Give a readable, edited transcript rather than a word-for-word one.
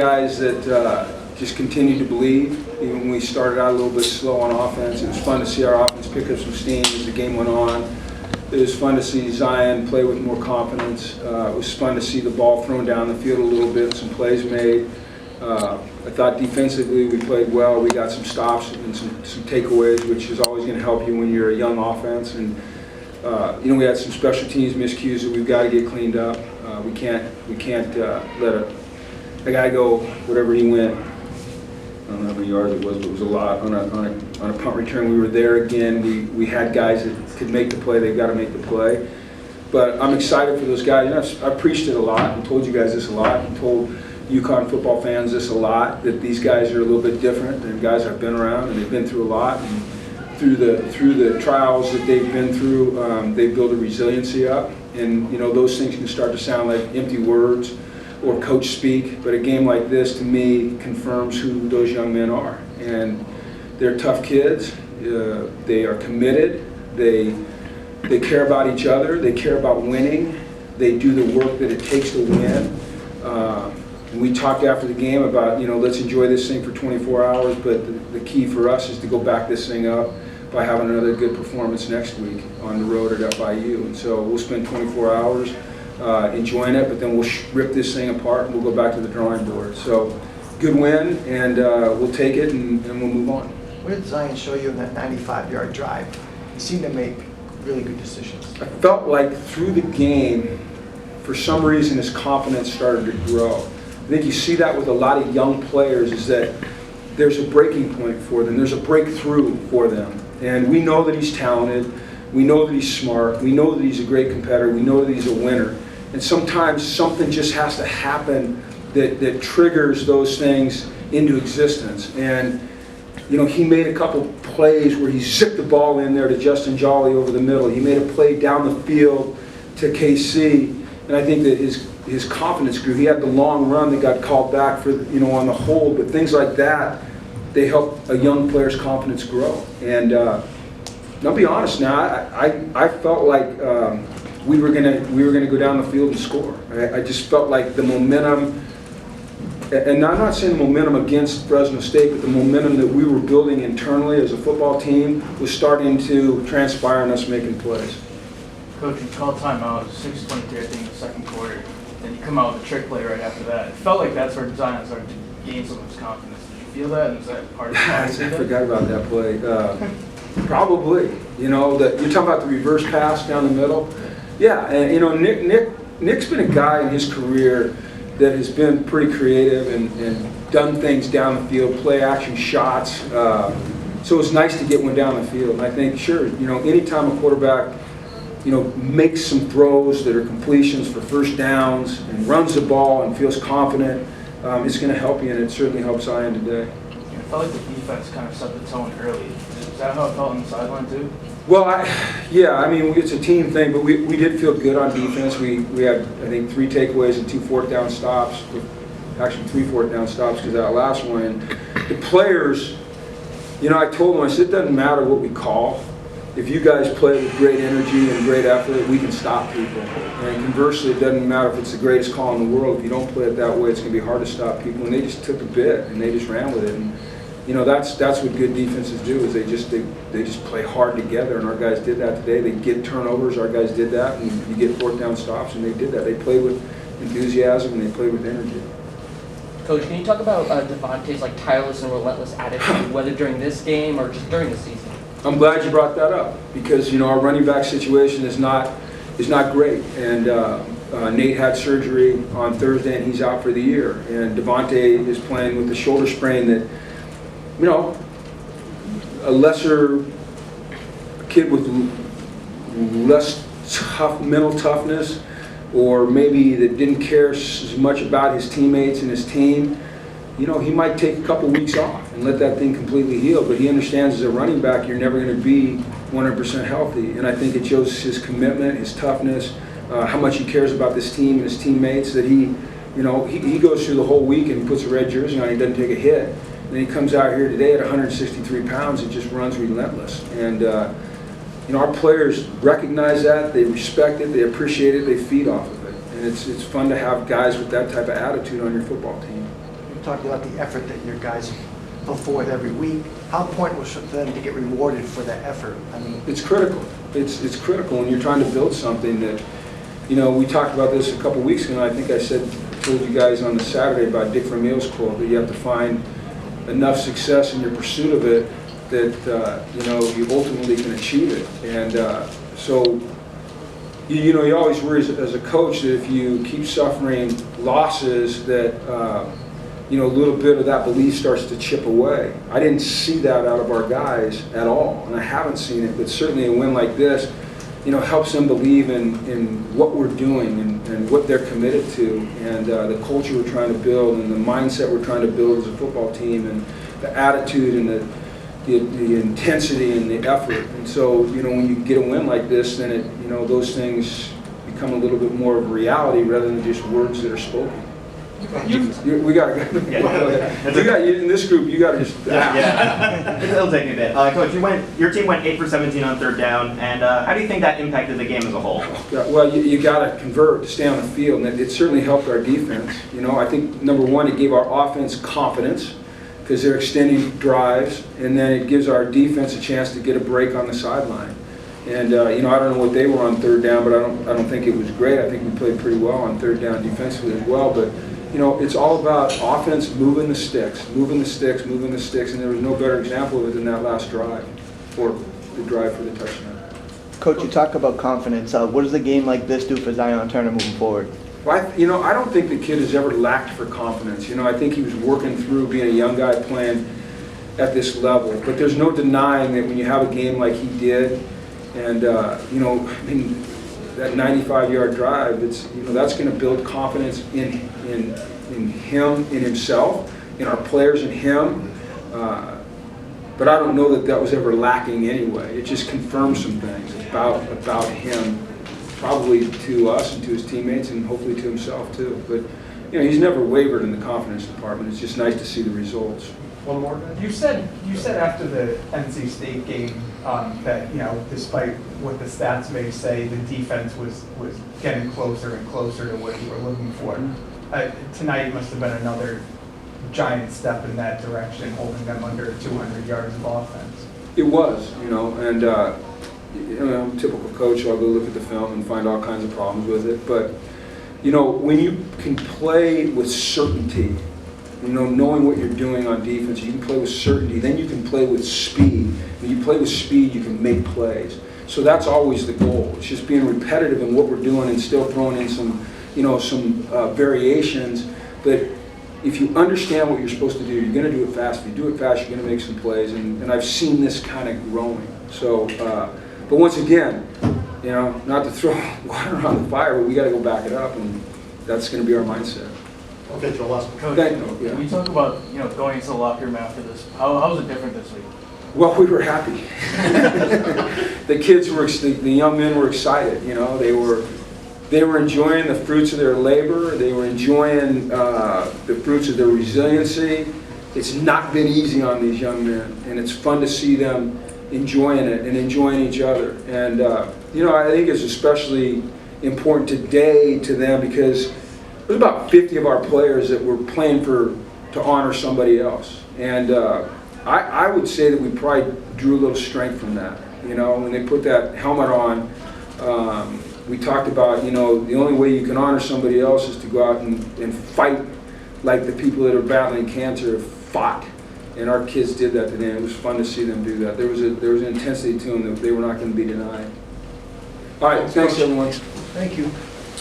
Guys that just continue to believe, even when we started out a little bit slow on offense. It was fun to see our offense pick up some steam as the game went on. It was fun to see Zion play with more confidence. It was fun to see the ball thrown down the field a little bit, some plays made. I thought defensively we played well. We got some stops and some takeaways, which is always going to help you when you're a young offense. And we had some special teams miscues that we've got to get cleaned up. We can't let a guy go whatever he went. I don't know how many yards it was, but it was a lot on a punt return. We were there again. We had guys that could make the play. They've got to make the play. But I'm excited for those guys. I've preached it a lot and told you guys this a lot and told UConn football fans this a lot, that these guys are a little bit different than guys I've been around, and they've been through a lot. And through the trials that they've been through, they build a resiliency up. And those things can start to sound like empty words or coach speak, but a game like this to me confirms who those young men are. And they're tough kids. They are committed. They care about each other. They care about winning. They do the work that it takes to win. And we talked after the game about let's enjoy this thing for 24 hours, but the key for us is to go back this thing up by having another good performance next week on the road at FIU. And so we'll spend 24 hours enjoying it, but then we'll rip this thing apart and we'll go back to the drawing board. So good win, and we'll take it and we'll move on. What did Zion show you in that 95-yard drive? He seemed to make really good decisions. I felt like through the game, for some reason, his confidence started to grow. I think you see that with a lot of young players, is that there's a breaking point for them. There's a breakthrough for them. And we know that he's talented. We know that he's smart. We know that he's a great competitor. We know that he's a winner. And sometimes something just has to happen that triggers those things into existence. And he made a couple plays where he zipped the ball in there to Justin Jolly over the middle. He made a play down the field to KC, and I think that his confidence grew. He had the long run that got called back for on the hold, but things like that, they help a young player's confidence grow. And I'll be honest now, I felt like we were gonna go down the field and score. I just felt like the momentum, and I'm not saying the momentum against Fresno State, but the momentum that we were building internally as a football team was starting to transpire in us making plays. Coach, you called timeout, 6:23, I think, in the second quarter. Then you come out with a trick play right after that. It felt like that's where Zion started to gain some of his confidence. Did you feel that? And was that part of the process? I forgot about that play. Probably. You're talking about the reverse pass down the middle. Yeah, and Nick's been a guy in his career that has been pretty creative and done things down the field, play action shots. So it's nice to get one down the field. And I think, sure, anytime a quarterback makes some throws that are completions for first downs and runs the ball and feels confident, it's going to help you, and it certainly helps Zion today. It felt like the defense kind of set the tone early. Is that how it felt on the sideline too? Well, it's a team thing, but we did feel good on defense. We had, I think, 3 takeaways and 2 fourth down stops. Actually, 3 fourth down stops because that last one. And the players, I told them, I said, it doesn't matter what we call. If you guys play with great energy and great effort, we can stop people. And conversely, it doesn't matter if it's the greatest call in the world. If you don't play it that way, it's going to be hard to stop people. And they just took a bit and they just ran with it. And that's what good defenses do, is they just play hard together. And our guys did that today. They get turnovers. Our guys did that, and you get fourth down stops, and they did that. They played with enthusiasm and they played with energy. Coach, can you talk about Devontae's tireless and relentless attitude, whether during this game or just during the season? I'm glad you brought that up, because our running back situation is not great, and Nate had surgery on Thursday and he's out for the year, and Devontae is playing with a shoulder sprain that a lesser kid with less mental toughness, or maybe that didn't care as much about his teammates and his team, he might take a couple weeks off and let that thing completely heal. But he understands as a running back, you're never going to be 100% healthy. And I think it shows his commitment, his toughness, how much he cares about this team and his teammates, that he goes through the whole week and he puts a red jersey on, he doesn't take a hit. And then he comes out here today at 163 pounds and just runs relentless. And our players recognize that, they respect it, they appreciate it, they feed off of it. And it's fun to have guys with that type of attitude on your football team. We're talking about the effort that your guys put forth every week. How important was it for them to get rewarded for that effort? I mean, It's critical. It's critical when you're trying to build something that, we talked about this a couple weeks ago, and I think I told you guys on the Saturday about Dick Vermeil's quote, that you have to find enough success in your pursuit of it that, you ultimately can achieve it. And so, you always worry as a coach that if you keep suffering losses that, a little bit of that belief starts to chip away. I didn't see that out of our guys at all, and I haven't seen it, but certainly a win like this, helps them believe in what we're doing and what they're committed to, and the culture we're trying to build, and the mindset we're trying to build as a football team, and the attitude and the intensity and the effort. And so, when you get a win like this, then those things become a little bit more of reality rather than just words that are spoken. We got to go. In this group, you got to just. Yeah. It'll take me a bit. Coach, your team went 8 for 17 on third down, and how do you think that impacted the game as a whole? Well, you got to convert to stay on the field, and it certainly helped our defense. I think number one, it gave our offense confidence because they're extending drives, and then it gives our defense a chance to get a break on the sideline. And I don't know what they were on third down, but I don't think it was great. I think we played pretty well on third down defensively as well, but. It's all about offense moving the sticks, and there was no better example of it than that last drive, or the drive for the touchdown. Coach, you talk about confidence. What does a game like this do for Zion Turner moving forward? Well, I don't think the kid has ever lacked for confidence. I think he was working through being a young guy playing at this level, but there's no denying that when you have a game like he did, and that 95-yard drive, that's going to build confidence in him, in himself, in our players, in him. But I don't know that was ever lacking anyway. It just confirms some things about him, probably to us and to his teammates, and hopefully to himself too. But he's never wavered in the confidence department. It's just nice to see the results. One more. You said after the NC State game that despite what the stats may say, the defense was getting closer and closer to what you were looking for. Tonight must have been another giant step in that direction, holding them under 200 yards of offense. It was, and typical coach, I'll go look at the film and find all kinds of problems with it. But when you can play with certainty. Knowing what you're doing on defense, you can play with certainty, then you can play with speed. When you play with speed, you can make plays. So that's always the goal. It's just being repetitive in what we're doing and still throwing in some variations. But if you understand what you're supposed to do, you're going to do it fast. If you do it fast, you're going to make some plays. And I've seen this kind of growing. So, but once again, not to throw water on the fire, but we got to go back it up, and that's going to be our mindset. Okay, Joe, last one. Coach, yeah. we talk about going into the locker room after this. How was it different this week? Well, we were happy. The kids the young men were excited. They were enjoying the fruits of their labor. They were enjoying the fruits of their resiliency. It's not been easy on these young men, and it's fun to see them enjoying it and enjoying each other. And I think it's especially important today to them because there's about 50 of our players that were playing to honor somebody else. And I would say that we probably drew a little strength from that. When they put that helmet on, we talked about, the only way you can honor somebody else is to go out and fight like the people that are battling cancer have fought. And our kids did that today. It was fun to see them do that. There was an intensity to them that they were not going to be denied. All right, thanks everyone. Thank you.